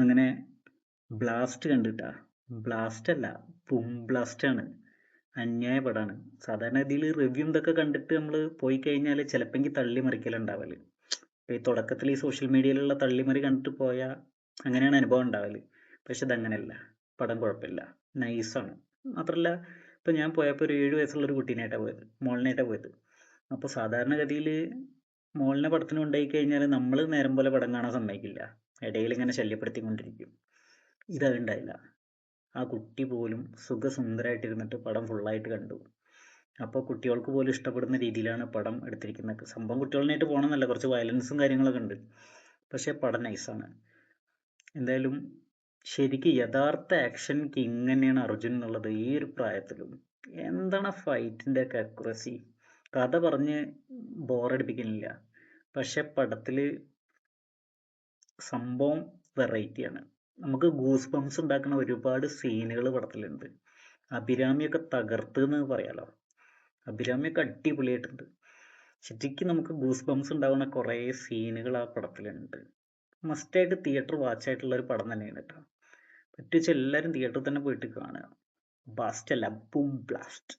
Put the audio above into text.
അങ്ങനെ ബ്ലാസ്റ്റ് കണ്ടിട്ടാ. ബ്ലാസ്റ്റ് അല്ല, ബും ബ്ലാസ്റ്റ് ആണ്. അന്യായ പടാണ്. സാധാരണ ഇതിൽ റിവ്യൂ ഇതൊക്കെ കണ്ടിട്ട് നമ്മൾ പോയി കഴിഞ്ഞാൽ ചിലപ്പോൾ തള്ളി മറിക്കലുണ്ടാവല്. ഈ തുടക്കത്തിൽ ഈ സോഷ്യൽ മീഡിയയിലുള്ള തള്ളിമറി കണ്ടിട്ട് പോയാൽ അങ്ങനെയാണ് അനുഭവം ഉണ്ടാവല്. പക്ഷെ ഇതങ്ങനെയല്ല. പടം കുഴപ്പമില്ല, നൈസാണ്. മാത്രമല്ല ഇപ്പം ഞാൻ പോയപ്പോൾ ഒരു 7 വയസ്സുള്ള ഒരു കുട്ടീനായിട്ടാണ് പോയത്, മോളിനായിട്ടാണ് പോയത്. അപ്പോൾ സാധാരണഗതിയിൽ മോളിനെ പടത്തിന് കൊണ്ടുപോയി കഴിഞ്ഞാൽ നമ്മൾ നേരം പോലെ പടം കാണാൻ സമ്മതിക്കില്ല, ഇടയിൽ ഇങ്ങനെ ശല്യപ്പെടുത്തിക്കൊണ്ടിരിക്കും. ഇതുണ്ടായില്ല. ആ കുട്ടി പോലും സുഖസുന്ദരമായിട്ടിരുന്നിട്ട് പടം ഫുള്ളായിട്ട് കണ്ടു. അപ്പോൾ കുട്ടികൾക്ക് പോലും ഇഷ്ടപ്പെടുന്ന രീതിയിലാണ് പടം എടുത്തിരിക്കുന്നത്. സംഭവം കുട്ടികളായിട്ട് പോകണമെന്നല്ല, കുറച്ച് വയലൻസും കാര്യങ്ങളൊക്കെ ഉണ്ട്, പക്ഷേ പടം നൈസാണ്. എന്തായാലും ശരിക്കും യഥാർത്ഥ ആക്ഷൻ കിങ് തന്നെയാണ് അർജുൻ എന്നുള്ളത് ഈ ഒരു പ്രായത്തിലും. എന്താണ് ഫൈറ്റിൻ്റെ ഒക്കെ അക്യുറസി. കഥ പറഞ്ഞ് ബോറടിപ്പിക്കുന്നില്ല, പക്ഷെ പടത്തിൽ സംഭവം വെറൈറ്റിയാണ്. നമുക്ക് ഗൂസ് ബംസ് ഉണ്ടാക്കുന്ന ഒരുപാട് സീനുകൾ പടത്തിലുണ്ട്. അഭിരാമിയൊക്കെ തകർത്ത് എന്ന് പറയാലോ. അഭിരാമിയൊക്കെ അടിപൊളിയായിട്ടുണ്ട്. ശരിക്കും നമുക്ക് ഗൂസ് ബംസ് ഉണ്ടാകുന്ന കുറേ സീനുകൾ ആ പടത്തിലുണ്ട്. മസ്റ്റായിട്ട് തിയേറ്റർ വാച്ച് ആയിട്ടുള്ള ഒരു പടം തന്നെയാണ് കേട്ടോ. പറ്റുവെച്ചാൽ എല്ലാവരും തിയേറ്ററിൽ തന്നെ പോയിട്ട് കാണുക. ബ്ലാസ്റ്റ് അല്ല, ബൂം ബ്ലാസ്റ്റ്.